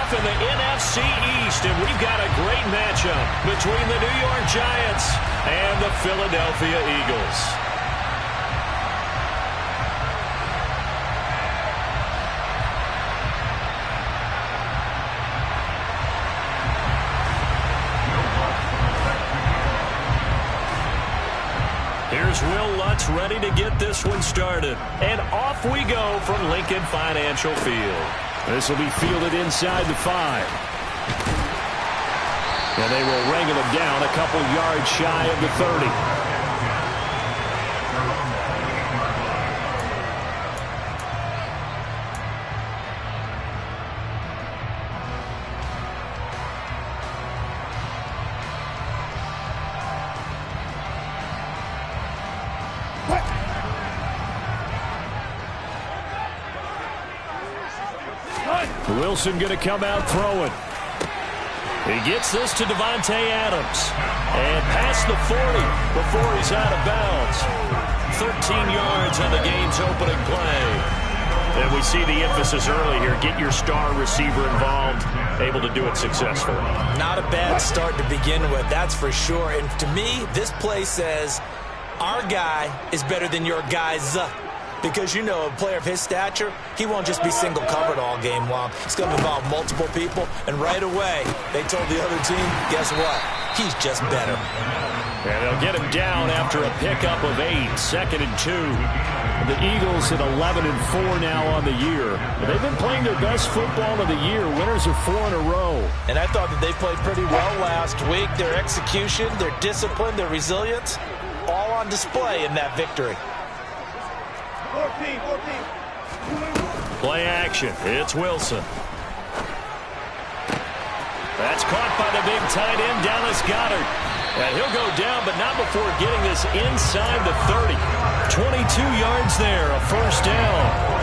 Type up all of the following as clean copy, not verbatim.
off in the NFC East, and we've got a great matchup between the New York Giants and the Philadelphia Eagles. Here's Will Lutz ready to get this one started. And off we go from Lincoln Financial Field. This will be fielded inside the 5. And they will wrangle him down a couple yards shy of the 30. Wilson going to come out throwing. He gets this to Davante Adams. And past the 40 before he's out of bounds. 13 yards on the game's opening play. And we see the emphasis early here. Get your star receiver involved. Able to do it successfully. Not a bad start to begin with, that's for sure. And to me, this play says our guy is better than your guys. Because, you know, a player of his stature, he won't just be single covered all game long. It's going to involve multiple people. And right away, they told the other team, guess what? He's just better. And they'll get him down after a pickup of 8, 2nd and 2. The Eagles at 11-4 now on the year. They've been playing their best football of the year. Winners are 4 in a row. And I thought that they played pretty well last week. Their execution, their discipline, their resilience, all on display in that victory. Play action. It's Wilson. That's caught by the big tight end, Dallas Goedert. And he'll go down, but not before getting this inside the 30. 22 yards there, a first down.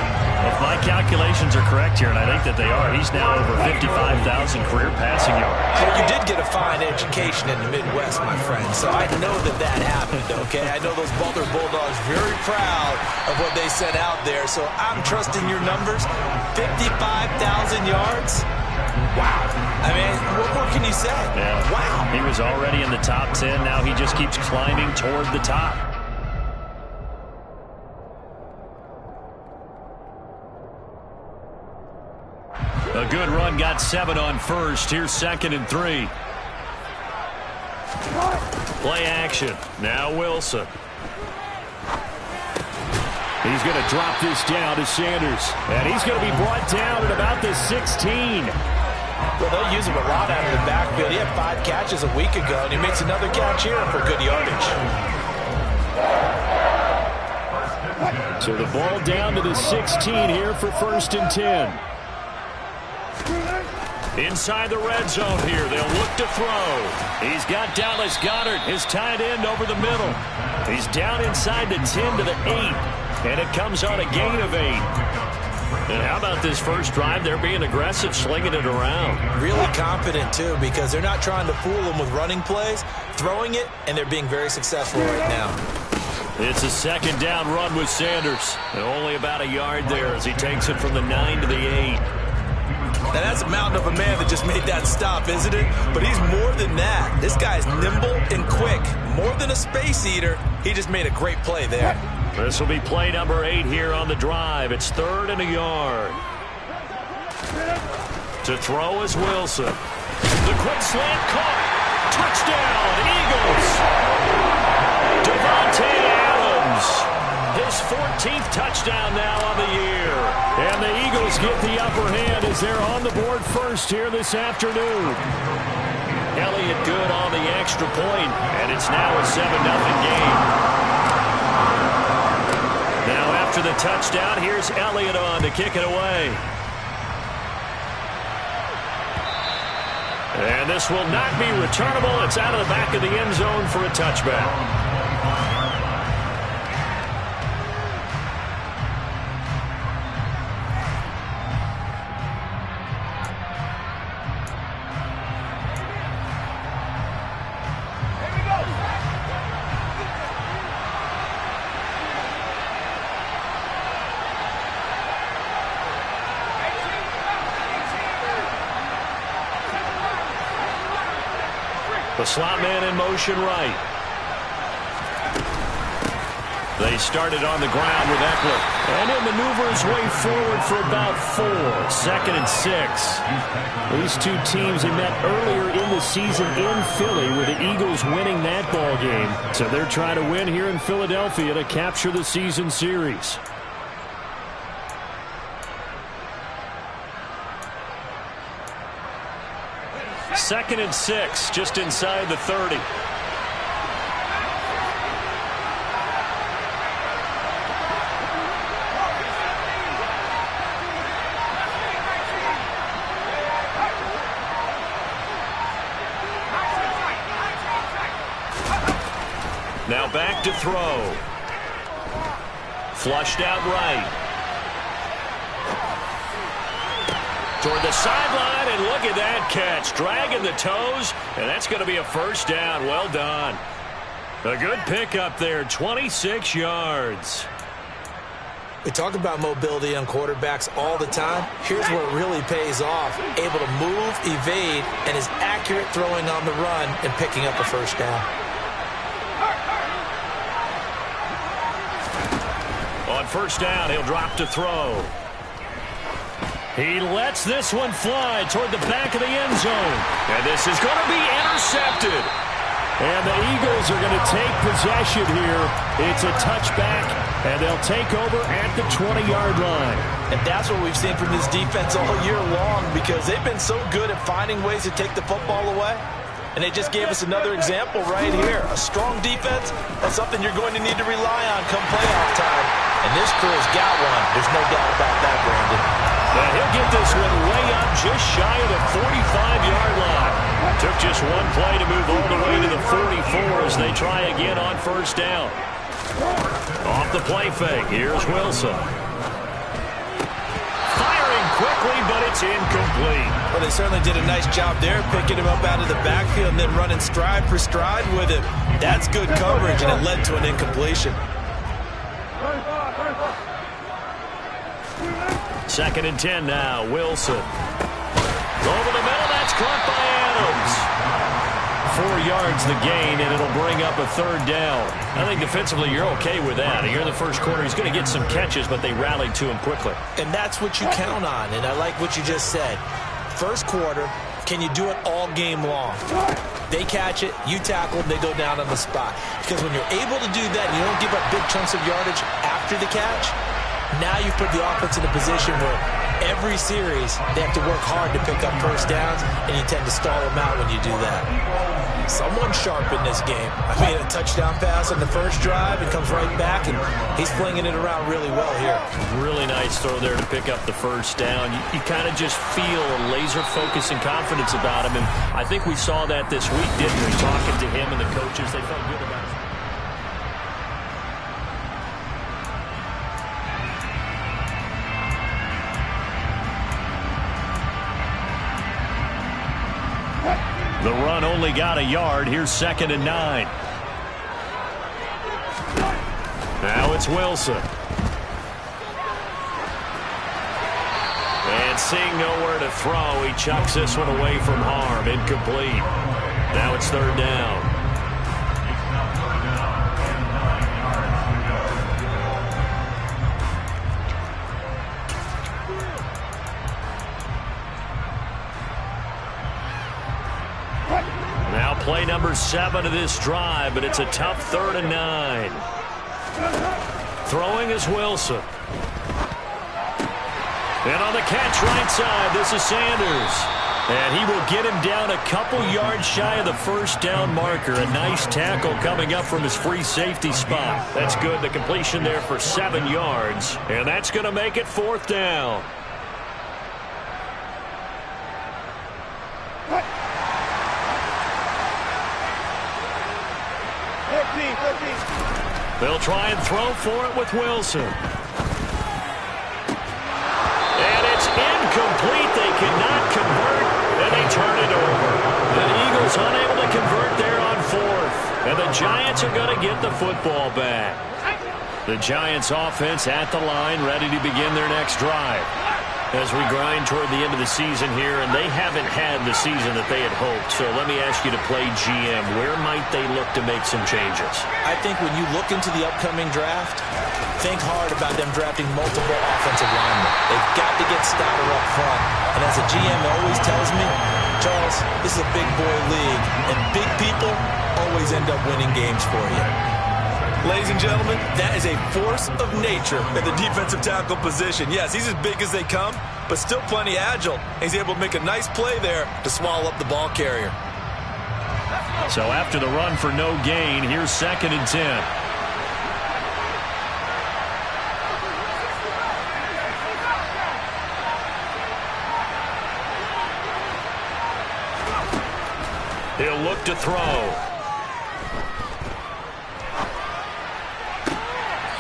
If my calculations are correct here, and I think that they are, he's now over 55,000 career passing yards. Well, you did get a fine education in the Midwest, my friend, so I know that that happened, okay? I know those Boulder Bulldogs very proud of what they sent out there, so I'm trusting your numbers. 55,000 yards? Wow. I mean, what more can you say? Yeah. Wow. He was already in the top 10. Now he just keeps climbing toward the top. A good run, got 7 on first. Here's 2nd and 3. Play action. Now Wilson. He's going to drop this down to Sanders. And he's going to be brought down at about the 16. Well, they'll use him a lot out of the backfield. He had 5 catches a week ago, and he makes another catch here for good yardage. So the ball down to the 16 here for 1st and 10. Inside the red zone here, they'll look to throw. He's got Dallas Goedert, his tight end, over the middle. He's down inside the 10 to the 8, and it comes on a gain of 8. And how about this first drive? They're being aggressive, slinging it around. Really confident, too, because they're not trying to fool them with running plays, throwing it, and they're being very successful right now. It's a 2nd down run with Sanders. And only about a yard there as he takes it from the 9 to the 8. Now, that's a mountain of a man that just made that stop, isn't it? But he's more than that. This guy's nimble and quick. More than a space eater, he just made a great play there. This will be play number 8 here on the drive. It's 3rd and a yard. To throw is Wilson. The quick slant caught. Touchdown, Eagles. Davante Adams. His 14th touchdown now on the year. And the Eagles get the upper hand as they're on the board first here this afternoon. Elliott good on the extra point, and it's now a 7-0 game. Now after the touchdown, here's Elliott on to kick it away. And this will not be returnable. It's out of the back of the end zone for a touchback. The slot man in motion right. They started on the ground with Eckler. And he'll maneuver his way forward for about 4. 2nd and 6. These two teams, they met earlier in the season in Philly with the Eagles winning that ball game. So they're trying to win here in Philadelphia to capture the season series. Second and 6, just inside the 30. Now back to throw. Flushed out right. Toward the sideline, and look at that catch. Dragging the toes, and that's going to be a first down. Well done. A good pickup there, 26 yards. We talk about mobility on quarterbacks all the time. Here's where it really pays off. Able to move, evade, and is accurate throwing on the run and picking up a first down. On first down, he'll drop to throw. He lets this one fly toward the back of the end zone. And this is going to be intercepted. And the Eagles are going to take possession here. It's a touchback, and they'll take over at the 20-yard line. And that's what we've seen from this defense all year long, because they've been so good at finding ways to take the football away. And they just gave us another example right here. A strong defense, that's something you're going to need to rely on come playoff time. And this crew's got one. There's no doubt about that, Brandon. Now he'll get this one way up just shy of the 45-yard line. Took just one play to move all the way to the 44 as they try again on first down. Off the play fake, here's Wilson. Firing quickly, but it's incomplete. Well, they certainly did a nice job there, picking him up out of the backfield and then running stride for stride with him. That's good coverage, and it led to an incompletion. 2nd and 10 now, Wilson. Over the middle, that's caught by Adams. 4 yards the gain, and it'll bring up a third down. I think defensively you're okay with that. Here in the first quarter, he's going to get some catches, but they rallied to him quickly. And that's what you count on, and I like what you just said. First quarter, can you do it all game long? They catch it, you tackle them, they go down on the spot. Because when you're able to do that and you don't give up big chunks of yardage after the catch, now you put the offense in a position where every series they have to work hard to pick up first downs, and you tend to stall them out when you do that. Someone sharp in this game. I mean, a touchdown pass on the first drive and comes right back, and he's flinging it around really well here. Really nice throw there to pick up the first down. You kind of just feel a laser focus and confidence about him, and I think we saw that this week, didn't we? Talking to him and the coaches, they felt good about it. The run only got a yard. Here's 2nd and 9. Now it's Wilson. And seeing nowhere to throw, he chucks this one away from harm. Incomplete. Now it's 3rd down. Now play number 7 of this drive, but it's a tough 3rd and 9. Throwing is Wilson. And on the catch right side, this is Sanders. And he will get him down a couple yards shy of the first down marker. A nice tackle coming up from his free safety spot. That's good. The completion there for 7 yards. And that's going to make it 4th down. They'll try and throw for it with Wilson. And it's incomplete. They cannot convert, and they turn it over. The Eagles unable to convert there on 4th. And the Giants are going to get the football back. The Giants offense at the line, ready to begin their next drive. As we grind toward the end of the season here, and they haven't had the season that they had hoped. So let me ask you to play GM. Where might they look to make some changes? I think when you look into the upcoming draft, think hard about them drafting multiple offensive linemen. They've got to get Stoddard up front. And as a GM always tells me, Charles, this is a big boy league, and big people always end up winning games for you. Ladies and gentlemen, that is a force of nature at the defensive tackle position. Yes, he's as big as they come, but still plenty agile. He's able to make a nice play there to swallow up the ball carrier. So after the run for no gain, here's 2nd and 10. He'll look to throw.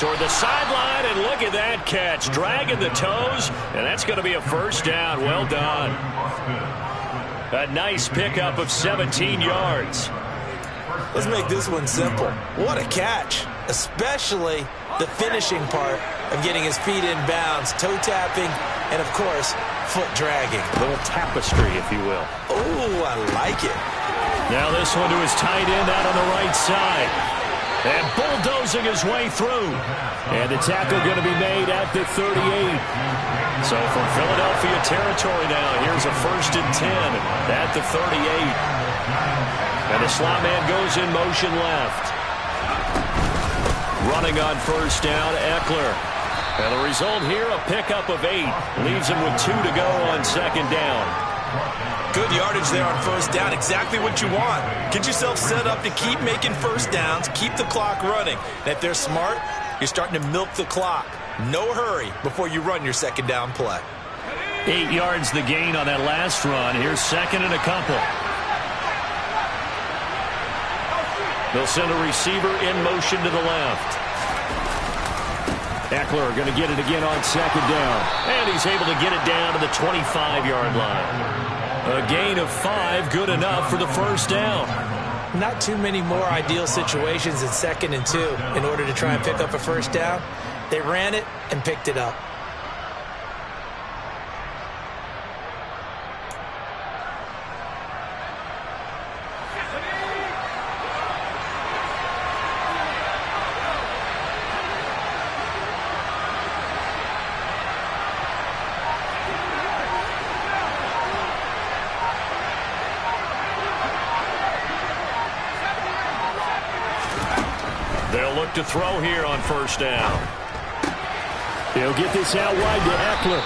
Toward the sideline, and look at that catch. Dragging the toes, and that's going to be a first down. Well done. A nice pickup of 17 yards. Let's make this one simple. What a catch, especially the finishing part of getting his feet in bounds, toe tapping, and, of course, foot dragging. A little tapestry, if you will. Oh, I like it. Now this one to his tight end out on the right side. And bulldozing his way through. And the tackle going to be made at the 38. So from Philadelphia territory now, here's a 1st and 10 at the 38. And the slot man goes in motion left. Running on first down, Eckler. And the result here, a pickup of 8. Leaves him with 2 to go on 2nd down. Good yardage there on first down. Exactly what you want. Get yourself set up to keep making first downs, keep the clock running. And if they're smart, you're starting to milk the clock. No hurry before you run your 2nd down play. 8 yards the gain on that last run. Here's 2nd and a couple. They'll send a receiver in motion to the left. Eckler going to get it again on 2nd down. And he's able to get it down to the 25-yard line. A gain of 5, good enough for the first down. Not too many more ideal situations in 2nd and 2 in order to try and pick up a first down. They ran it and picked it up. They'll look to throw here on first down. He'll get this out wide to Eckler.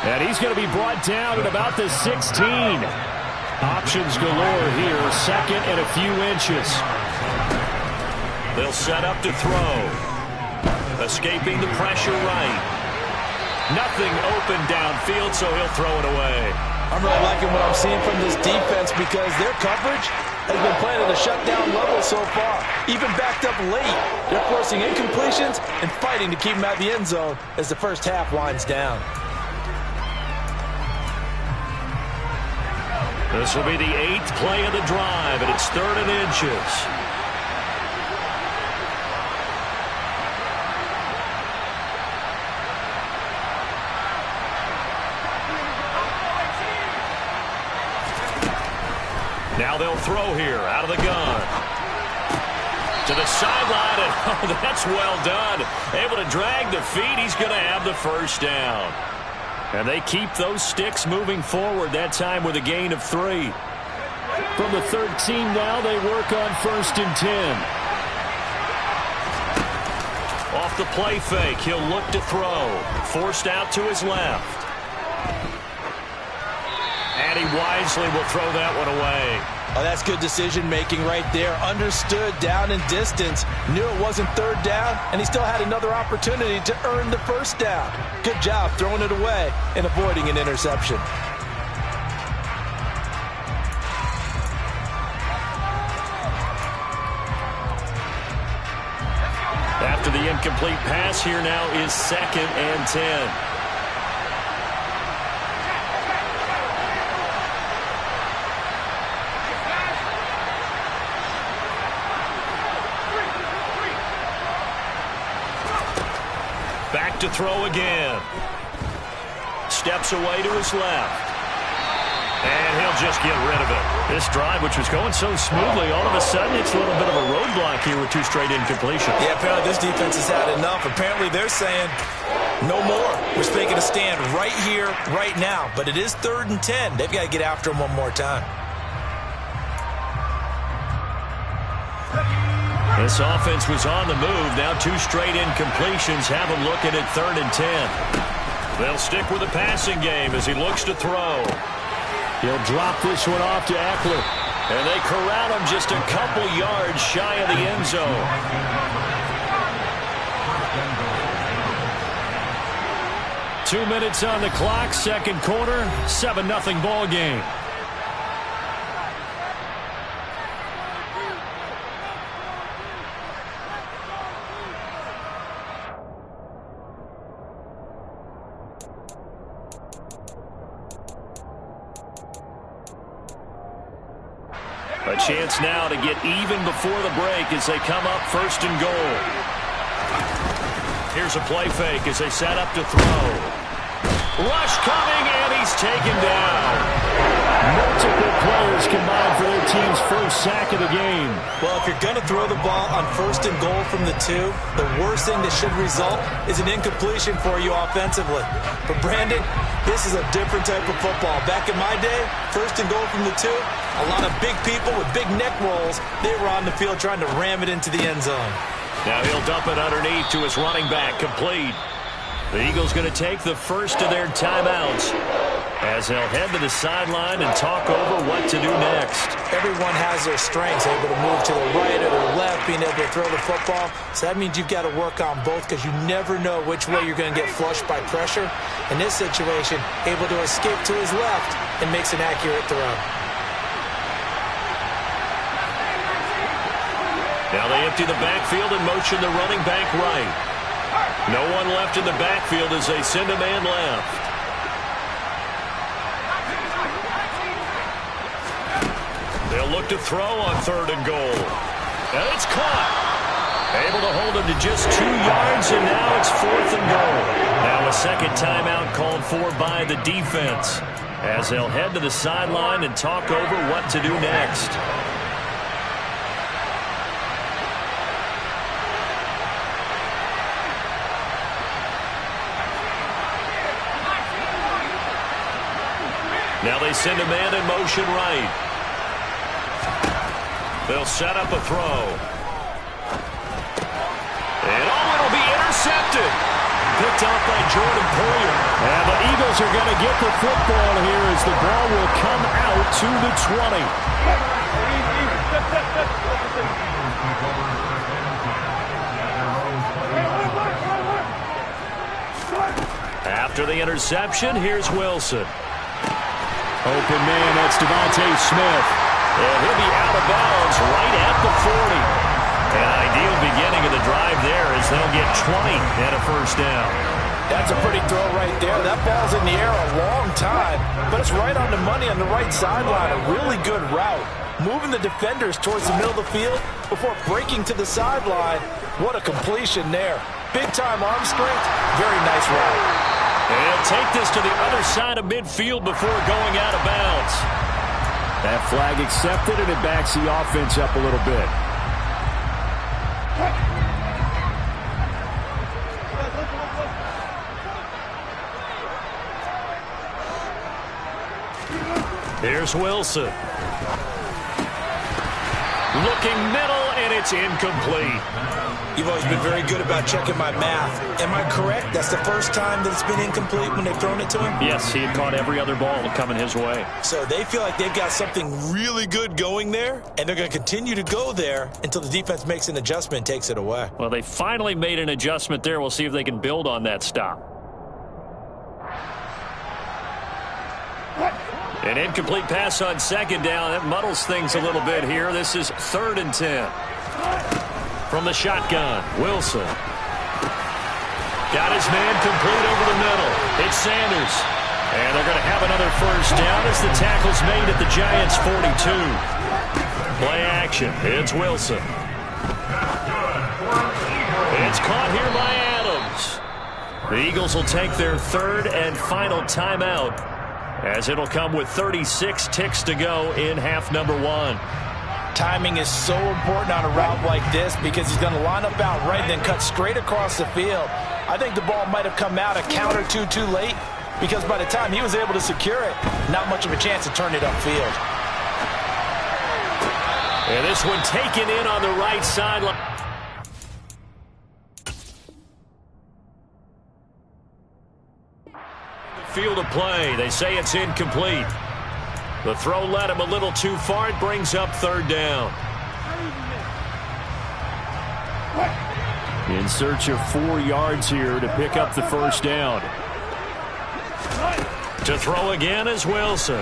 And he's going to be brought down at about the 16. Options galore here. 2nd and a few inches. They'll set up to throw. Escaping the pressure right. Nothing open downfield, so he'll throw it away. I'm really liking what I'm seeing from this defense because their coverage has been playing at a shutdown level so far. Even backed up late. They're forcing incompletions and fighting to keep them out of the end zone as the first half winds down. This will be the 8th play of the drive, and it's 3rd and inches. Now they'll throw here out of the gun. To the sideline, and oh, that's well done. Able to drag the feet. He's going to have the first down. And they keep those sticks moving forward, that time with a gain of 3. From the 13 now, they work on 1st and 10. Off the play fake, he'll look to throw. Forced out to his left. And he wisely will throw that one away. Oh, that's good decision-making right there. Understood down and distance. Knew it wasn't 3rd down, and he still had another opportunity to earn the first down. Good job throwing it away and avoiding an interception. After the incomplete pass, here now is 2nd and 10. To throw again. steps away to his left. And he'll just get rid of it. This drive, which was going so smoothly, all of a sudden it's a little bit of a roadblock here with 2 straight incompletions. Yeah, apparently this defense has had enough. Apparently they're saying no more. We're making a stand right here, right now. But it is 3rd and 10. They've got to get after him one more time. This offense was on the move. Now 2 straight incompletions have him looking at 3rd and 10. They'll stick with the passing game as he looks to throw. He'll drop this one off to Eckler. And they corral him just a couple yards shy of the end zone. Two minutes on the clock, second quarter, 7-0 ball game. A chance now to get even before the break as they come up 1st and goal. Here's a play fake as they set up to throw. Rush coming, and he's taken down. Multiple players combined for their team's first sack of the game. Well, if you're going to throw the ball on 1st and goal from the 2, the worst thing that should result is an incompletion for you offensively. But Brandon, this is a different type of football. Back in my day, 1st and goal from the 2, a lot of big people with big neck rolls, they were on the field trying to ram it into the end zone. Now he'll dump it underneath to his running back, complete. The Eagles going to take the first of their timeouts as they'll head to the sideline and talk over what to do next. Everyone has their strengths, able to move to the right or the left, being able to throw the football. So that means you've got to work on both because you never know which way you're going to get flushed by pressure. In this situation, able to escape to his left and makes an accurate throw. Now they empty the backfield and motion the running back right. No one left in the backfield as they send a man left. They'll look to throw on 3rd and goal. And it's caught. Able to hold him to just 2 yards, and now it's 4th and goal. Now a second timeout called for by the defense as they'll head to the sideline and talk over what to do next. Now they send a man in motion right. They'll set up a throw. And it'll be intercepted. Picked off by Jordan Poyer. And the Eagles are going to get the football here as the ball will come out to the 20. After the interception, here's Wilson. Open man, that's Devontae Smith. And he'll be out of bounds right at the 40. An ideal beginning of the drive there as they'll get 20 and a first down. That's a pretty throw right there. That ball's in the air a long time, but it's right on the money on the right sideline. A really good route. Moving the defenders towards the middle of the field before breaking to the sideline. What a completion there. Big-time arm strength. Very nice route. And he'll take this to the other side of midfield before going out of bounds. That flag accepted, and it backs the offense up a little bit. Here's Wilson. Looking middle, and it's incomplete. You've always been very good about checking my math. Am I correct? That's the first time that it's been incomplete when they've thrown it to him? Yes, he had caught every other ball coming his way. So they feel like they've got something really good going there, and they're going to continue to go there until the defense makes an adjustment and takes it away. Well, they finally made an adjustment there. We'll see if they can build on that stop. An incomplete pass on second down. That muddles things a little bit here. This is 3rd and 10. From the shotgun, Wilson. Got his man complete over the middle. It's Sanders. And they're going to have another first down as the tackle's made at the Giants' 42. Play action. It's Wilson. It's caught here by Adams. The Eagles will take their third and final timeout, as it'll come with 36 ticks to go in half number one. Timing is so important on a route like this because he's going to line up out right, then cut straight across the field. I think the ball might have come out a count or two too late, because by the time he was able to secure it, not much of a chance to turn it upfield. And this one taken in on the right sideline. Field of play. They say it's incomplete. The throw led him a little too far. It brings up third down. In search of 4 yards here to pick up the first down. To throw again is Wilson.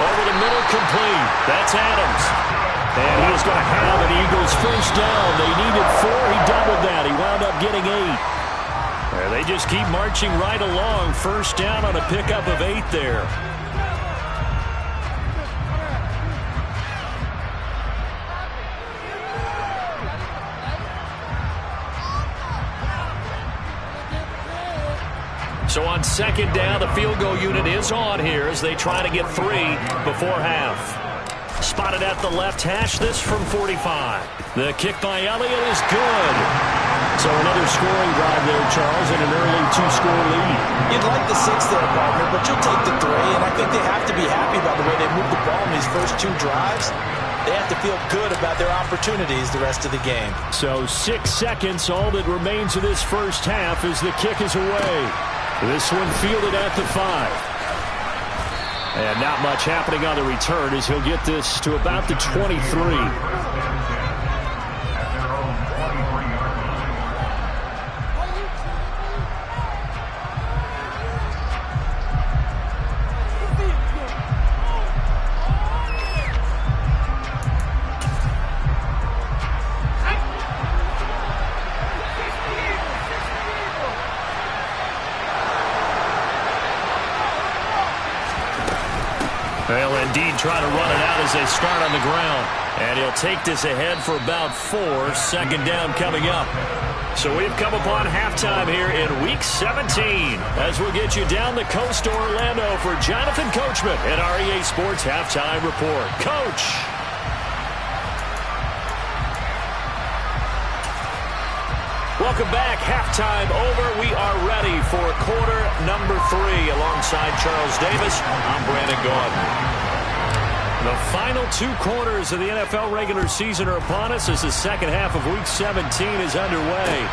Over the middle, complete. That's Adams. And he's going to have an Eagles first down. They needed 4. He doubled that. He wound up getting 8. They just keep marching right along. First down on a pickup of 8 there. So on second down, the field goal unit is on here as they try to get 3 before half. Spotted at the left hash, this from 45. The kick by Elliott is good. So another scoring drive there, Charles, and an early 2-score lead. You'd like the 6 there, partner, but you'll take the 3, and I think they have to be happy about the way they moved the ball in these first 2 drives. They have to feel good about their opportunities the rest of the game. So 6 seconds, all that remains of this first half as the kick is away. This one fielded at the 5. And not much happening on the return as he'll get this to about the 23. They'll indeed try to run it out as they start on the ground. And he'll take this ahead for about 4. Second down coming up. So we've come upon halftime here in Week 17 as we'll get you down the coast to Orlando for Jonathan Coachman at REA Sports Halftime Report. Coach! Welcome back. Halftime over. We are ready for quarter number 3. Alongside Charles Davis, I'm Brandon Gaudin. The final 2 quarters of the NFL regular season are upon us as the second half of Week 17 is underway.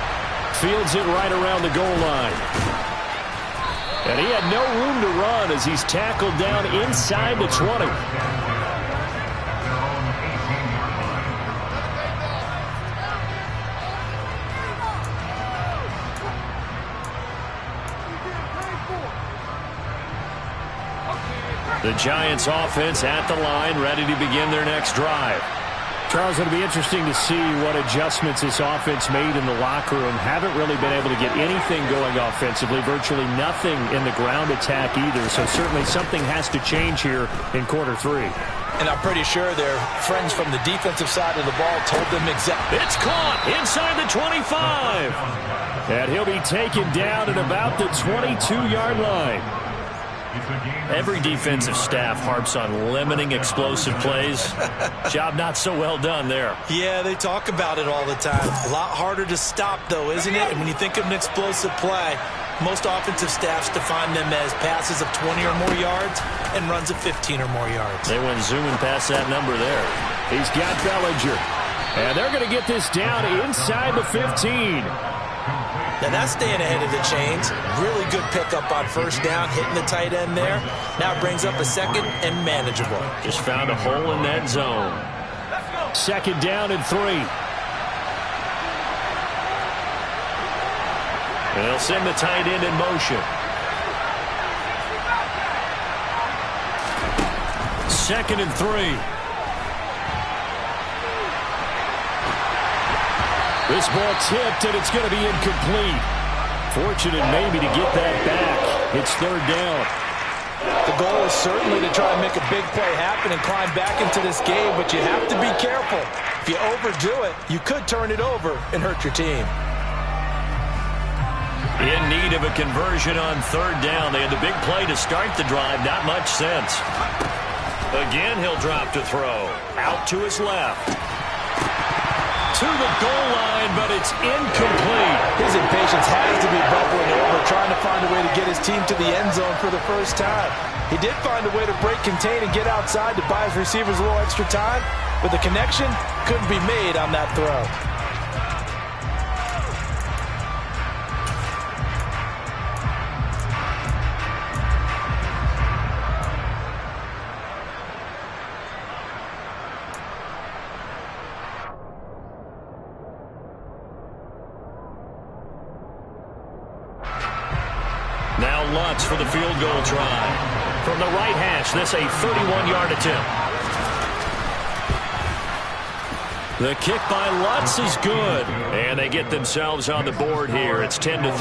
Fields it right around the goal line. And he had no room to run as he's tackled down inside the 20. The Giants offense at the line, ready to begin their next drive. Charles, it'll be interesting to see what adjustments this offense made in the locker room. Haven't really been able to get anything going offensively, virtually nothing in the ground attack either. So certainly something has to change here in quarter 3. And I'm pretty sure their friends from the defensive side of the ball told them exactly. It's caught inside the 25. And he'll be taken down at about the 22-yard line. Every defensive staff harps on limiting explosive plays. Job not so well done there. Yeah, they talk about it all the time. A lot harder to stop, though, isn't it? And when you think of an explosive play, most offensive staffs define them as passes of 20 or more yards and runs of 15 or more yards. They went zooming past that number there. He's got Bellinger. And they're going to get this down inside the 15. Now that's staying ahead of the chains. Really good pickup on first down, hitting the tight end there. Now it brings up a second and manageable. Just found a hole in that zone. Second down and 3. And they'll send the tight end in motion. Second and 3. This ball tipped, and it's going to be incomplete. Fortunate maybe to get that back. It's third down. The goal is certainly to try and make a big play happen and climb back into this game, but you have to be careful. If you overdo it, you could turn it over and hurt your team. In need of a conversion on third down. They had the big play to start the drive. Not much sense. Again, he'll drop to throw. Out to his left. To the goal line, but it's incomplete. His impatience has to be bubbling over, trying to find a way to get his team to the end zone for the first time. He did find a way to break, contain, and get outside to buy his receivers a little extra time, but the connection couldn't be made on that throw. Now Lutz for the field goal try. From the right hash, this a 31-yard attempt. The kick by Lutz is good. And they get themselves on the board here. It's 10-3.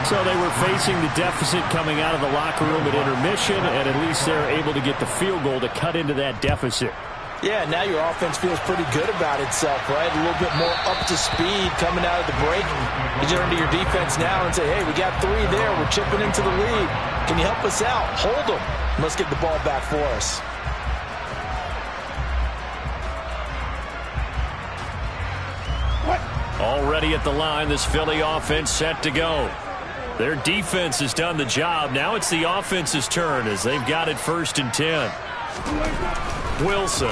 So they were facing the deficit coming out of the locker room at intermission, and at least they're able to get the field goal to cut into that deficit. Yeah, now your offense feels pretty good about itself, right? A little bit more up to speed coming out of the break. You turn to your defense now and say, hey, we got 3 there. We're chipping into the lead. Can you help us out? Hold them. Let's get the ball back for us. Already at the line, this Philly offense set to go. Their defense has done the job. Now it's the offense's turn as they've got it 1st and 10. Wilson.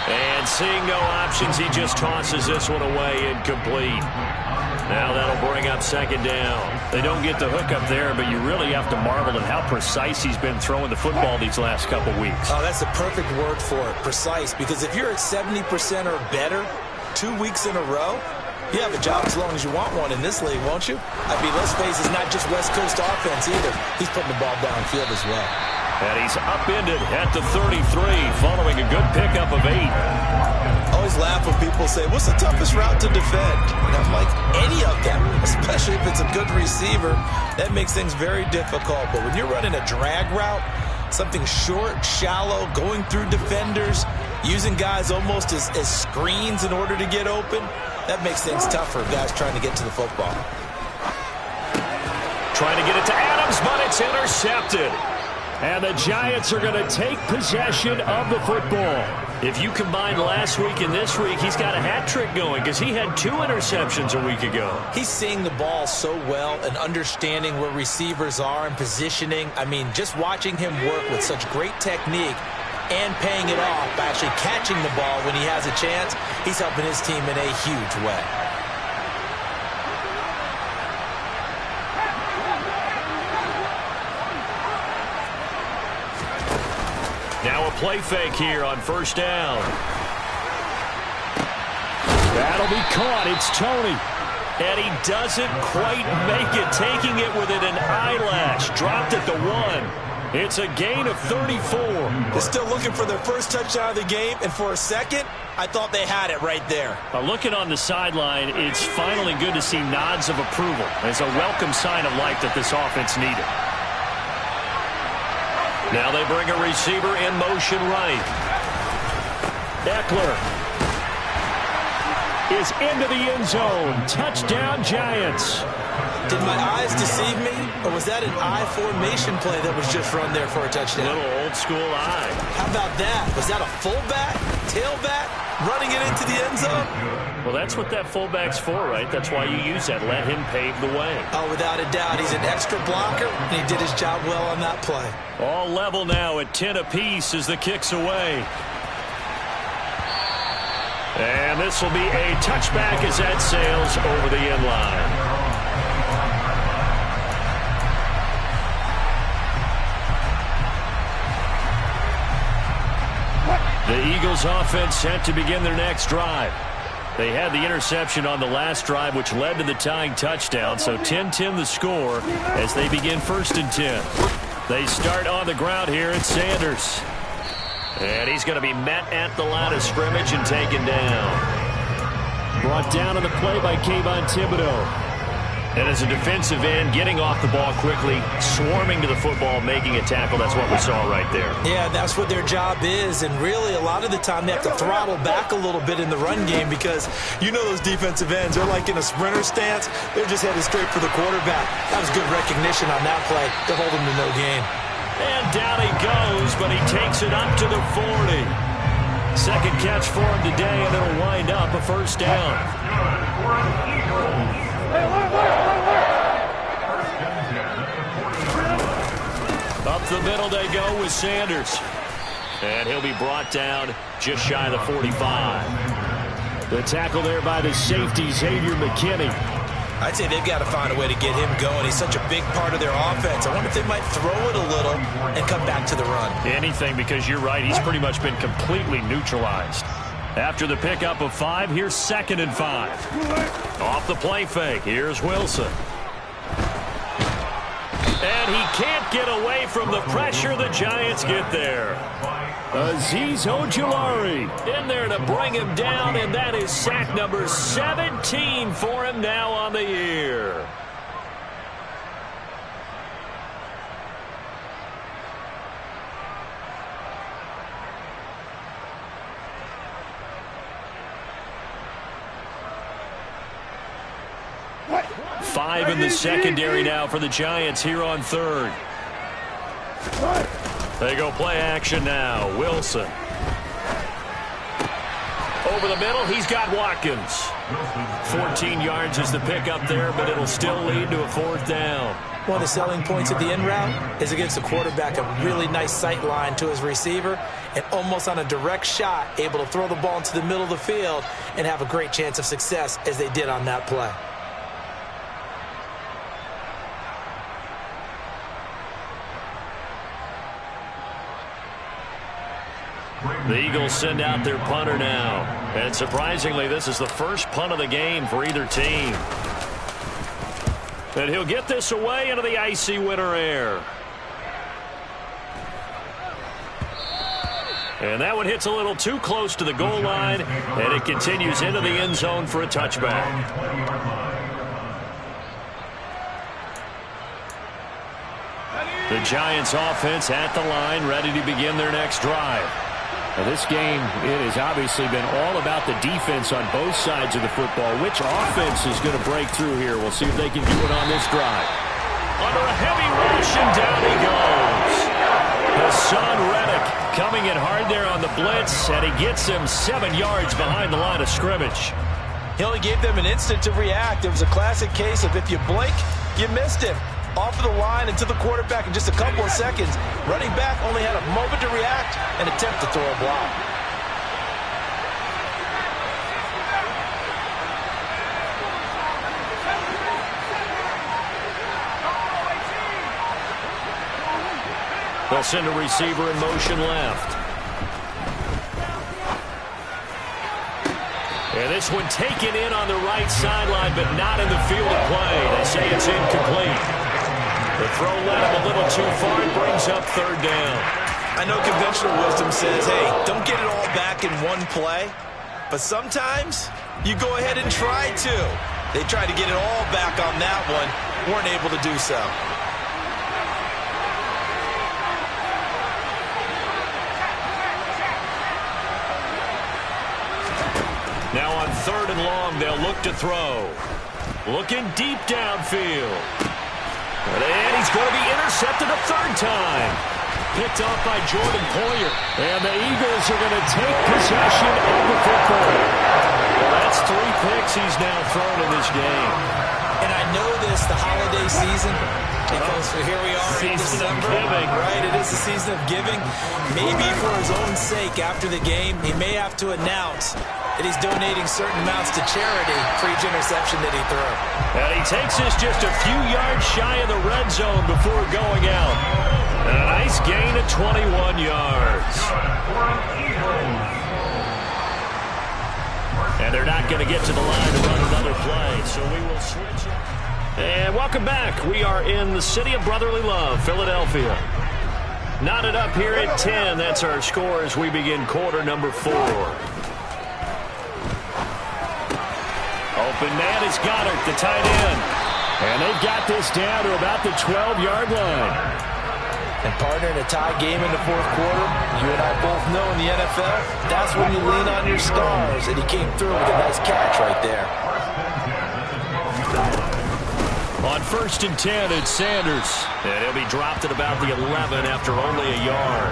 And seeing no options, he just tosses this one away, incomplete. Now that'll bring up 2nd down. They don't get the hook up there, but you really have to marvel at how precise he's been throwing the football these last couple weeks. Oh, that's the perfect word for it, precise, because if you're at 70% or better 2 weeks in a row, you have a job as long as you want one in this league, won't you? I mean, let's face it, it's not just West Coast offense either. He's putting the ball downfield as well. And he's upended at the 33 following a good pickup of 8. I always laugh when people say, what's the toughest route to defend? And I'm like, any of them, especially if it's a good receiver. That makes things very difficult. But when you're running a drag route, something short, shallow, going through defenders, using guys almost as screens in order to get open, that makes things tougher, guys trying to get to the football. Trying to get it to Adams, but it's intercepted. And the Giants are going to take possession of the football. If you combine last week and this week, he's got a hat trick going because he had 2 interceptions a week ago. He's seeing the ball so well and understanding where receivers are and positioning. I mean, just watching him work with such great technique and paying it off by actually catching the ball when he has a chance, he's helping his team in a huge way. Now a play fake here on 1st down. That'll be caught. It's Toney. And he doesn't quite make it, taking it within an eyelash. Dropped at the 1. It's a gain of 34. They're still looking for their first touchdown of the game, and for a second, I thought they had it right there. Looking on the sideline, it's finally good to see nods of approval. It's a welcome sign of life that this offense needed. Now they bring a receiver in motion right. Eckler is into the end zone. Touchdown, Giants. Did my eyes deceive me, or was that an I formation play that was just run there for a touchdown? Little old school eye. How about that? Was that a fullback, tailback, running it into the end zone? Well, that's what that fullback's for, right? That's why you use that. Let him pave the way. Oh, without a doubt. He's an extra blocker, and he did his job well on that play. All level now at 10 apiece as the kick's away. And this will be a touchback as that sails over the end line. The Eagles offense set to begin their next drive. They had the interception on the last drive, which led to the tying touchdown. So 10-10 the score as they begin 1st and 10. They start on the ground here at Sanders. And he's going to be met at the line of scrimmage and taken down. Brought down on the play by Kayvon Thibodeaux. And as a defensive end, getting off the ball quickly, swarming to the football, making a tackle, that's what we saw right there. Yeah, that's what their job is, and really a lot of the time they have to throttle back a little bit in the run game because you know those defensive ends, they're like in a sprinter stance. They're just headed straight for the quarterback. That was good recognition on that play to hold him to no gain. And down he goes, but he takes it up to the 40. Second catch for him today, and it'll wind up a first down. Up the middle they go with Sanders. And he'll be brought down just shy of the 45. The tackle there by the safety, Xavier McKinney. I'd say they've got to find a way to get him going. He's such a big part of their offense. I wonder if they might throw it a little and come back to the run. Anything, because you're right. He's pretty much been completely neutralized. After the pickup of 5, here's 2nd and 5. Off the play fake, here's Wilson. And he can't get away from the pressure. The Giants get there. Azeez Ojulari in there to bring him down, and that is sack number 17 for him now on the year. Five in the secondary now for the Giants here on 3rd. They go play action now. Wilson. Over the middle, he's got Watkins. 14 yards is the pickup there, but it'll still lead to a 4th down. One of the selling points of the end route is against the quarterback, a really nice sight line to his receiver, and almost on a direct shot, able to throw the ball into the middle of the field and have a great chance of success as they did on that play. The Eagles send out their punter now. And surprisingly, this is the first punt of the game for either team. And he'll get this away into the icy winter air. And that one hits a little too close to the goal line, and it continues into the end zone for a touchback. The Giants offense at the line, ready to begin their next drive. Now this game, it has obviously been all about the defense on both sides of the football. Which offense is going to break through here? We'll see if they can do it on this drive. Under a heavy rush, and down he goes. Hassan Reddick coming in hard there on the blitz, and he gets him 7 yards behind the line of scrimmage. He only gave them an instant to react. It was a classic case of if you blink, you missed him. Off of the line and to the quarterback in just a couple of seconds. Running back only had a moment to react and attempt to throw a block. They'll send a receiver in motion left. And this one taken in on the right sideline, but not in the field of play. They say it's incomplete. The throw led him a little too far and brings up 3rd down. I know conventional wisdom says, hey, don't get it all back in one play. But sometimes you go ahead and try to. They tried to get it all back on that one. Weren't able to do so. Now on 3rd and long, they'll look to throw. Looking deep downfield. And he's going to be intercepted a 3rd time. Picked off by Jordan Poyer. And the Eagles are going to take possession of the football. Well, that's 3 picks he's now thrown in this game. And I know this, the holiday season, because here we are in December. Right, it is the season of giving. Maybe for his own sake after the game, he may have to announce that he's donating certain amounts to charity for each interception that he threw. And he takes this just a few yards shy of the red zone before going out. And a nice gain of 21 yards. And they're not going to get to the line to run another play, so we will switch it. And welcome back. We are in the city of brotherly love, Philadelphia. Knotted up here at 10. That's our score as we begin quarter number 4. Open man is Goddard, the tight end. got this down to about the 12-yard line. And partner, in a tie game in the fourth quarter, you and I both know in the NFL, that's when you lean on your stars. And he came through with a nice catch right there. On 1st and 10, it's Sanders. And he'll be dropped at about the 11 after only a yard.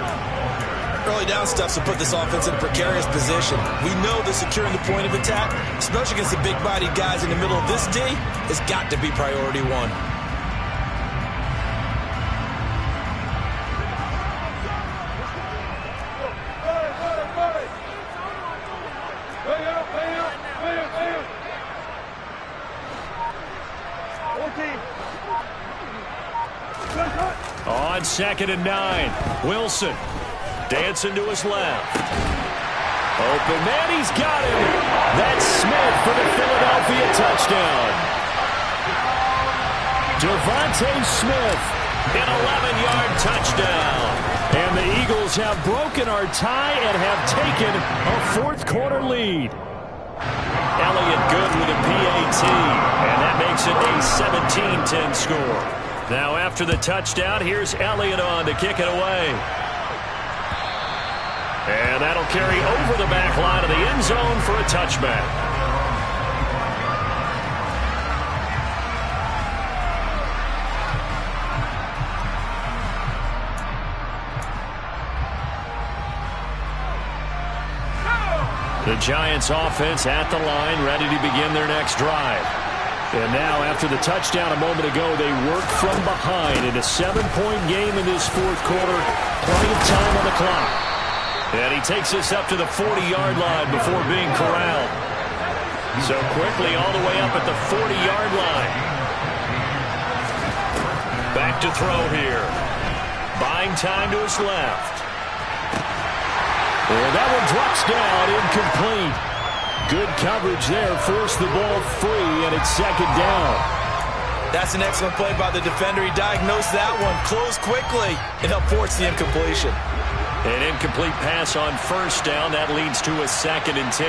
Early down stuff to put this offense in a precarious position. We know that securing the point of attack, especially against the big-bodied guys in the middle of this D, has got to be priority one. On 2nd and 9, Wilson dancing to his left. Open man, he's got him. That's Smith for the Philadelphia touchdown. Devontae Smith, an 11-yard touchdown. And the Eagles have broken our tie and have taken a fourth-quarter lead. Elliott good with a PAT, and that makes it a 17-10 score. Now after the touchdown, here's Elliott on to kick it away. And that'll carry over the back line of the end zone for a touchback. The Giants offense at the line, ready to begin their next drive. And now, after the touchdown a moment ago, they work from behind in a 7-point game in this fourth quarter. Plenty of time on the clock. And he takes us up to the 40-yard line before being corralled. So quickly all the way up at the 40-yard line. Back to throw here. Buying time to his left. And that one drops down, incomplete. Good coverage there, forced the ball free, and it's 2nd down. That's an excellent play by the defender. He diagnosed that one, closed quickly, and helped force the incompletion. An incomplete pass on 1st down. That leads to a 2nd and 10.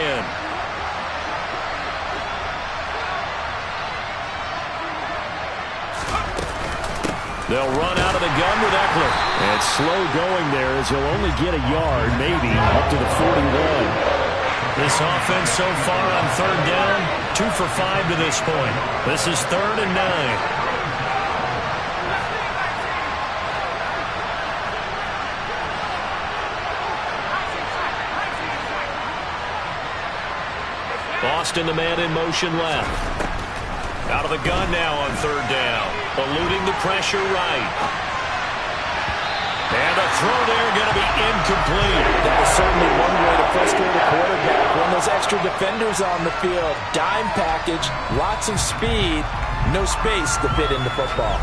They'll run out of the gun with Eckler. And slow going there as he'll only get a yard, maybe, up to the 41. This offense so far on 3rd down, 2 for 5 to this point. This is 3rd and 9. Boston, the man in motion left. Out of the gun now on 3rd down. Eluding the pressure right. And a throw there going to be incomplete. That was certainly one way to frustrate a quarterback. When those extra defenders on the field, dime package, lots of speed, no space to fit into football.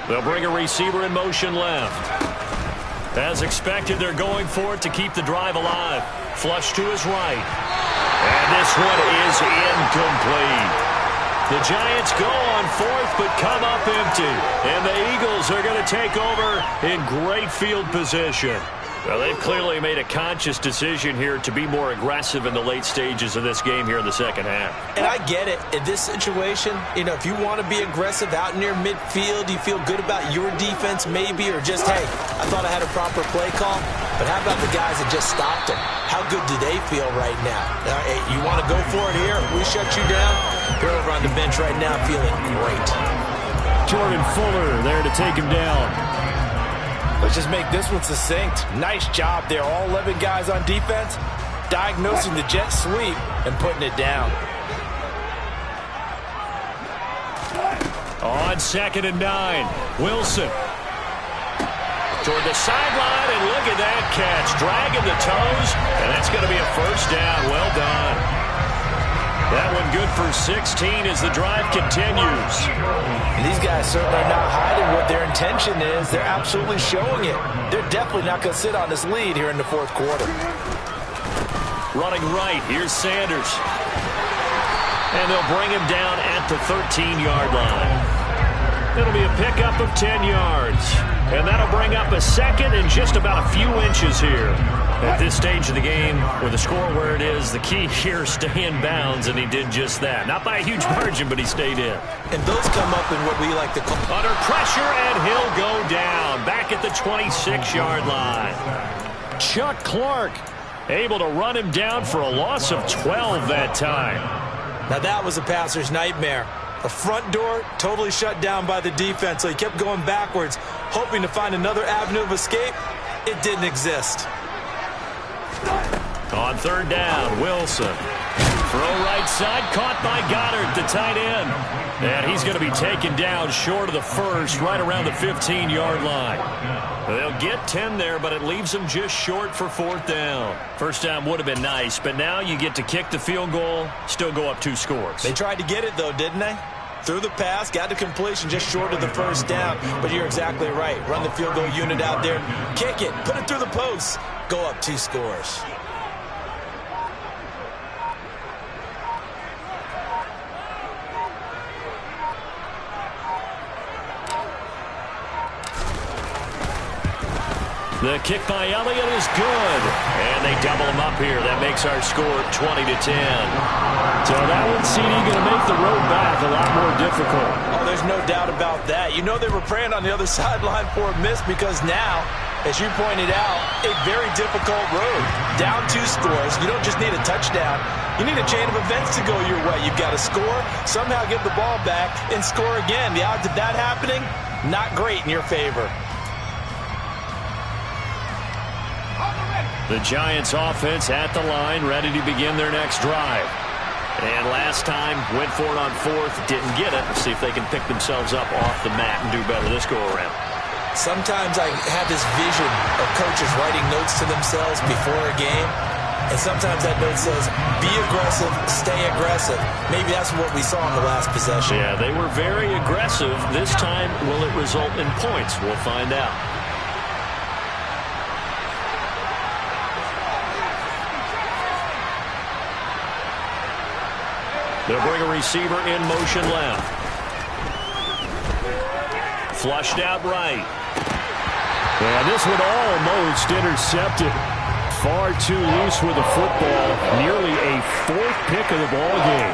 They'll bring a receiver in motion left. As expected, they're going for it to keep the drive alive. Flush to his right. And this one is incomplete. The Giants go on 4th but come up empty. And the Eagles are going to take over in great field position. Well, they've clearly made a conscious decision here to be more aggressive in the late stages of this game here in the 2nd half. And I get it. In this situation, you know, if you want to be aggressive out near midfield, you feel good about your defense maybe, or just, hey, I thought I had a proper play call. But how about the guys that just stopped them? How good do they feel right now? Hey, you want to go for it here? We shut you down? You're over on the bench right now feeling great. Jordan Fuller there to take him down. Let's just make this one succinct. Nice job there. All 11 guys on defense diagnosing the jet sweep and putting it down. On 2nd and 9, Wilson. Toward the sideline, and look at that catch. Dragging the toes, and that's going to be a 1st down. Well done. That one good for 16 as the drive continues. And these guys certainly are not hiding what their intention is. They're absolutely showing it. They're definitely not going to sit on this lead here in the fourth quarter. Running right, here's Sanders. And they'll bring him down at the 13-yard line. It'll be a pickup of 10 yards. And that'll bring up a second and just about a few inches here. At this stage of the game, with the score where it is, the key here is stay in bounds, and he did just that. Not by a huge margin, but he stayed in. And those come up in what we like to call... Under pressure, and he'll go down. Back at the 26-yard line. Chuck Clark able to run him down for a loss of 12 that time. Now that was a passer's nightmare. The front door totally shut down by the defense, so he kept going backwards, hoping to find another avenue of escape. It didn't exist. On third down, Wilson. Throw right side, caught by Goddard, the tight end. And he's going to be taken down short of the first, right around the 15-yard line. They'll get 10 there, but it leaves them just short for fourth down. First down would have been nice, but now you get to kick the field goal, still go up 2 scores. They tried to get it, though, didn't they? Threw the pass, got the completion just short of the first down. But you're exactly right. Run the field goal unit out there, kick it, put it through the post, go up 2 scores. The kick by Elliott is good. And they double him up here. That makes our score 20-10. So that one, CD, going to make the road back a lot more difficult. Oh, there's no doubt about that. You know they were praying on the other sideline for a miss because now, as you pointed out, a very difficult road. Down 2 scores. You don't just need a touchdown. You need a chain of events to go your way. You've got to score, somehow get the ball back, and score again. The odds of that happening, not great in your favor. The Giants offense at the line, ready to begin their next drive. And last time, went for it on fourth, didn't get it. Let's see if they can pick themselves up off the mat and do better this go-around. Sometimes I have this vision of coaches writing notes to themselves before a game. And sometimes that note says, be aggressive, stay aggressive. Maybe that's what we saw in the last possession. Yeah, they were very aggressive. This time, will it result in points? We'll find out. They'll bring a receiver in motion left. Flushed out right. And this one almost intercepted. Far too loose with the football. Nearly a 4th pick of the ball game.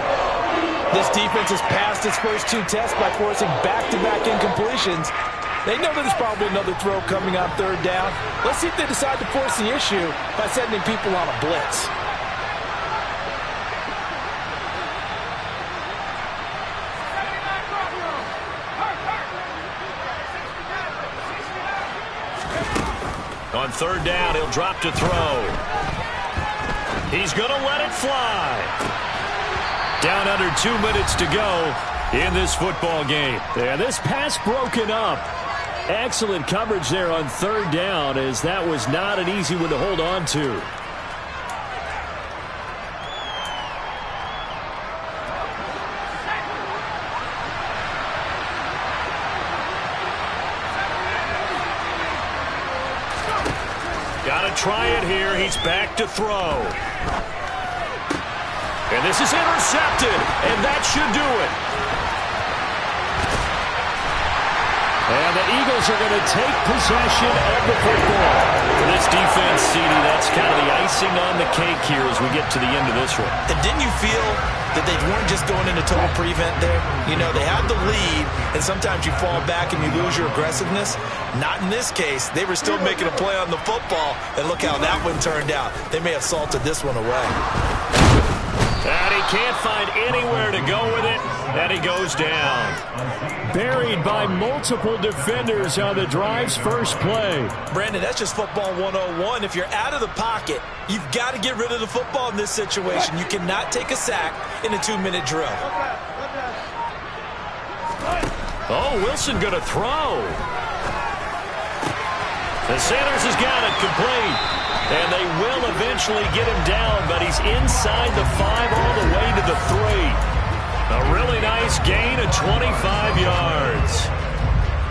This defense has passed its first 2 tests by forcing back-to-back incompletions. They know that there's probably another throw coming on third down. Let's see if they decide to force the issue by sending people on a blitz. On third down, he'll drop to throw. He's going to let it fly. Down under 2 minutes to go in this football game. And this pass broken up. Excellent coverage there on third down, as that was not an easy one to hold on to. Got to try it here. He's back to throw. And this is intercepted, and that should do it. And the Eagles are going to take possession of the football. For this defense, CD, that's kind of the icing on the cake here as we get to the end of this one. And didn't you feel that they weren't just going into total prevent there? You know, they had the lead, and sometimes you fall back and you lose your aggressiveness. Not in this case. They were still making a play on the football, and look how that one turned out. They may have salted this one away. And he can't find anywhere to go with it, and he goes down. Buried by multiple defenders on the drive's first play. Brandon, that's just football 101. If you're out of the pocket, you've got to get rid of the football in this situation. You cannot take a sack in a 2-minute drill. Oh, Wilson going to throw. And Sanders has got it complete. And they will eventually get him down, but he's inside the 5 all the way to the 3. A really nice gain of 25 yards.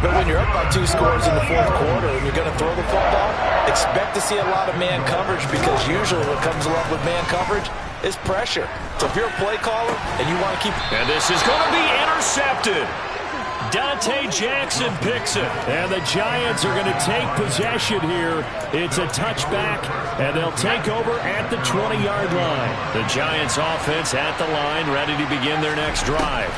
But when you're up by 2 scores in the fourth quarter and you're going to throw the football, expect to see a lot of man coverage, because usually what comes along with man coverage is pressure. So if you're a play caller and you want to keep... And this is going to be intercepted. Dante Jackson picks it. And the Giants are going to take possession here. It's a touchback, and they'll take over at the 20-yard line. The Giants offense at the line, ready to begin their next drive.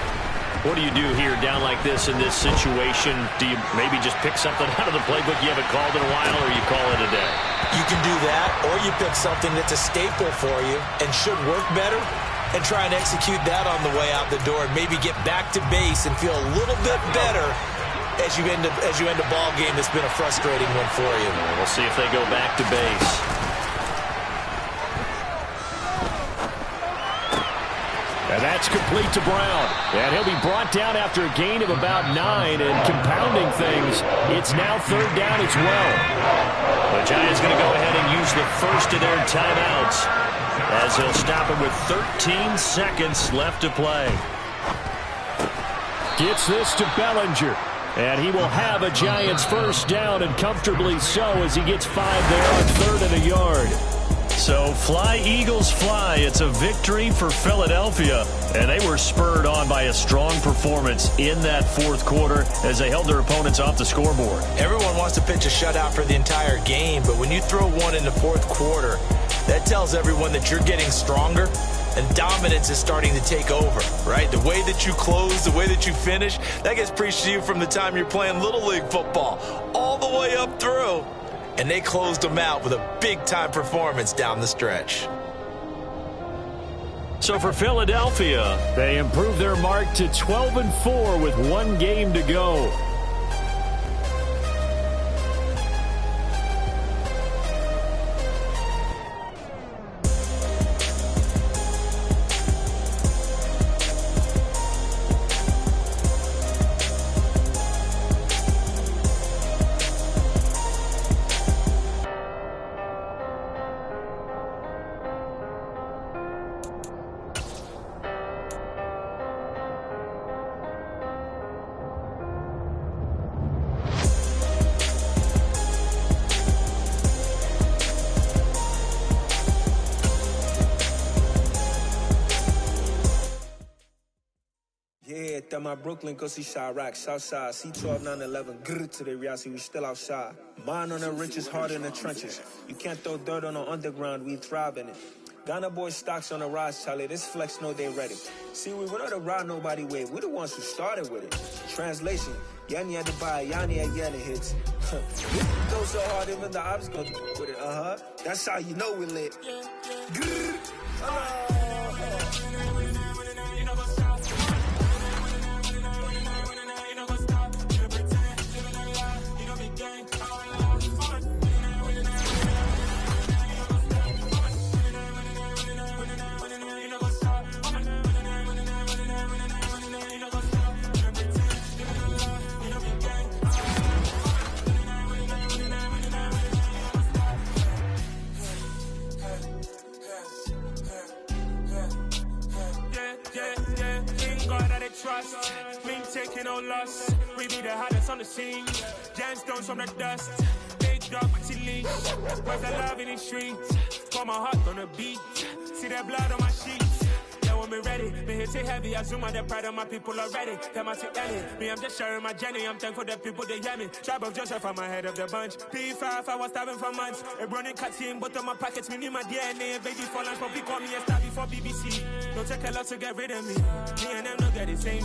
What do you do here down like this in this situation? Do you maybe just pick something out of the playbook you haven't called in a while, or you call it a day? You can do that, or you pick something that's a staple for you and should work better, and try and execute that on the way out the door, and maybe get back to base and feel a little bit better as you end a ball game that's been a frustrating one for you. We'll see if they go back to base. And that's complete to Brown. And he'll be brought down after a gain of about 9, and compounding things, it's now 3rd down as well. The Giants going to go ahead and use the first of their timeouts, as he'll stop it with 13 seconds left to play. Gets this to Bellinger, and he will have a Giants first down, and comfortably so, as he gets 5 there on 3rd and a yard. So fly, Eagles, fly. It's a victory for Philadelphia, and they were spurred on by a strong performance in that fourth quarter as they held their opponents off the scoreboard. Everyone wants to pitch a shutout for the entire game, but when you throw one in the fourth quarter, that tells everyone that you're getting stronger and dominance is starting to take over, right? The way that you close, the way that you finish, that gets preached to you from the time you're playing Little League football all the way up through. And they closed them out with a big-time performance down the stretch. So for Philadelphia, they improved their mark to 12-4 with 1 game to go. At my Brooklyn, go see Chirac, Southside, C12, 911, grrr to the reality, we still outside. Mine on the riches, hard in the trenches. You can't throw dirt on the underground, we thrive in it. Ghana boys stocks on the rise, Charlie, this flex know they ready. See, we were not to ride nobody with, we the ones who started with it. Translation, Yanni had to buy, Yanni had Yanni hits. We go so hard, even the ops go with it, That's how you know we lit. Grrr, trust, me taking no loss. We be the hottest on the scene. Gemstones from the dust. Big dog with your leash. Where's the love in the streets? Pour my heart on the beat. See that blood on my sheets. Yeah, when we ready, me hit it heavy. I zoom out the pride of my people already. Them I see Ellie. Me, I'm just sharing my journey. I'm thankful that people they hear me. Tribe of Joseph, I'm ahead of the bunch. P5, I was starving for months. A running cut team, but on my pockets, me need my DNA. Baby for lunch, but we call me a star before BBC. Don't take a lot to get rid of me. Me and them don't get the same.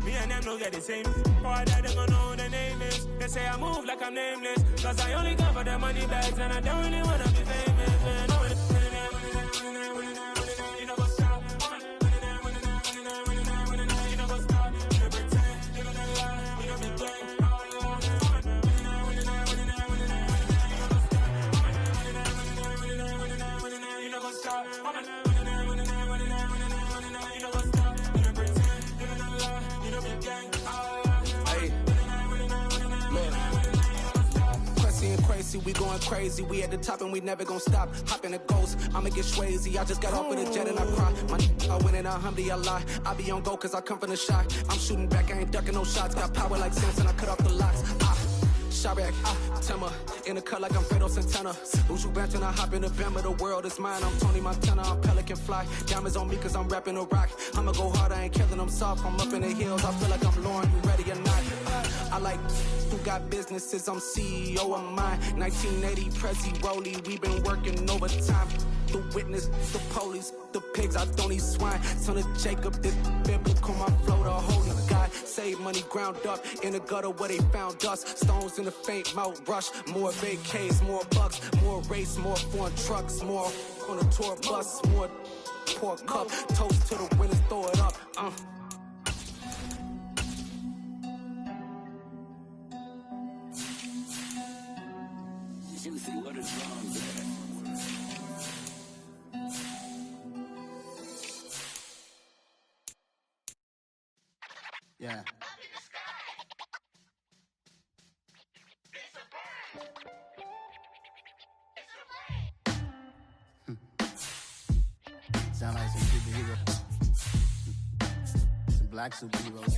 Me and them don't get the same. Oh, I don't know who the name is. They say I move like I'm nameless. Cause I only come for the money bags and I don't really wanna be famous, man. We going going crazy. We at the top and we never gonna stop. Hop in the ghost, I'ma get swayzy. I just got off with a jet and I cry. My I win in a Humvee, I lie. I be on go cause I come from the shot. I'm shooting back, I ain't ducking no shots. Got power like Samson, I cut off the locks. Chirac, Timmer, in the cut like I'm Fredo Santana. Buju Banton, I hop in the Bama, the world is mine. I'm Tony Montana, I'm Pelican Fly. Diamonds on me cause I'm rapping a rock. I'ma go hard, I ain't killing them soft. I'm up in the hills, I feel like I'm Lauren, you ready or not? I like who got businesses, I'm CEO of mine. 1980, Prezi Rolly, we been working overtime. The witness, the police, the pigs, I don't eat swine. Son of Jacob, this biblical, my flow, the holy God. Save money ground up in the gutter where they found us. Stones in the faint mouth rush. More vacays, more bucks, more race, more foreign trucks, more on a tour bus, more pour cup. Toast to the winners, throw it up. Juicy, what is wrong there? Yeah. Sound like some superheroes. Some black superheroes.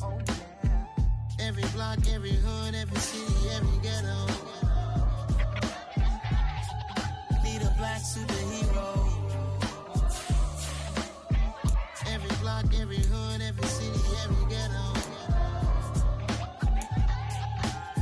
Oh yeah. Every block, every hood, every city, every ghetto. Need a black superhero. Every block, every hood, every city, every ghetto.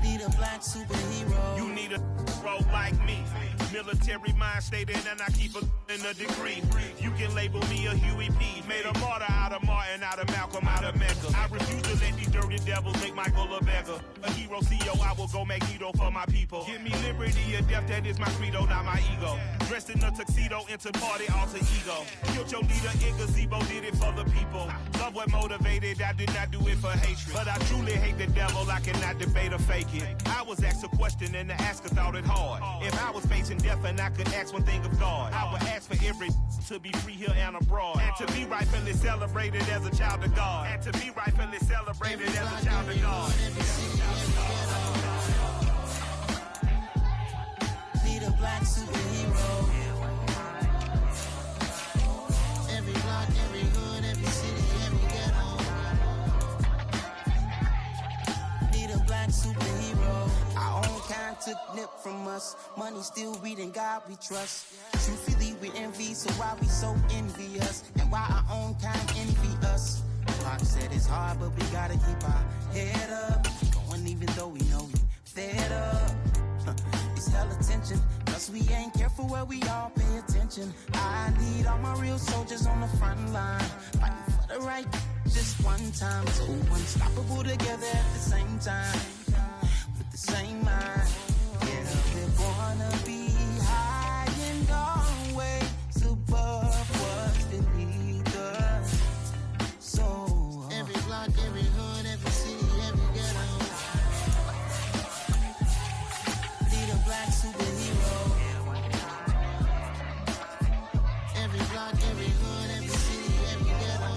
Need a black superhero. You need a role like me. Military mind stated and I keep a in a degree. You can label me a Huey P. Made a martyr out of Martin, out of Malcolm, out of Mecca. I refuse to let these dirty devils make Michael a beggar. A hero CEO, I will go Magneto for my people. Give me liberty or death, that is my credo, not my ego. Dressed in a tuxedo, into party, alter ego. Killed your leader in gazebo, did it for the people. Love what motivated, I did not do it for hatred. But I truly hate the devil, I cannot debate or fake it. I was asked a question and the asker thought it hard. If I was facing death and I could ask one thing of God, I would ask for every to be free here and abroad. And to be rightfully celebrated as a child of God. And to be rightfully celebrated as a child of God. Need a black superhero. Every block, every hood, every city, every ghetto. Need a black superhero. Our own kind took nip from us. Money still reading God we trust. Truthfully we envy, so why we so envious? And why our own kind envy us? Pac said it's hard, but we gotta keep our head up. Going even though we know we fed up. It's hella tension, plus we ain't careful where we all pay attention. I need all my real soldiers on the front line, fighting for the right just one time. So unstoppable together at the same time, with the same mind. Yeah, we're gonna be high and always above what's beneath us. So every block, every hood, every city, every ghetto. Need a black superhero. Every block, every hood, every city, every ghetto.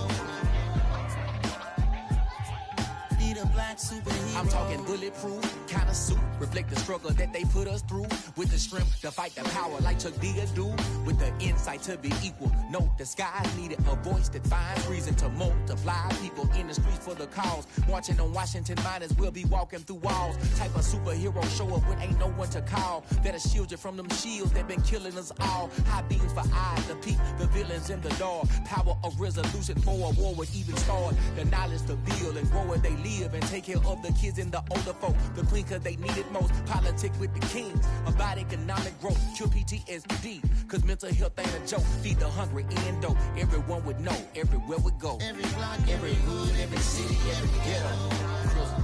Need a black superhero. I'm talking bulletproof, kind of suit, reflect the struggle that they put us through. With the strength to fight the power like Chuck D do. With the insight to be equal. No, the skies needed a voice that finds reason to multiply. People in the streets for the cause. Marching on Washington miners will be walking through walls. Type of superhero show up when ain't no one to call. That'll shield you from them shields that been killing us all. High beams for eyes to peep the villains in the dark. Power of resolution for a war would even start. The knowledge to build and grow where they live and take care of the kids and the older folk. The clean cause they need it most. Politic with the kings. About economic growth. Cure PTSD. Cause mental health ain't a joke. Feed the hungry and dope. Everyone would know. Everywhere we go. Every block, every hood, every city, every ghetto.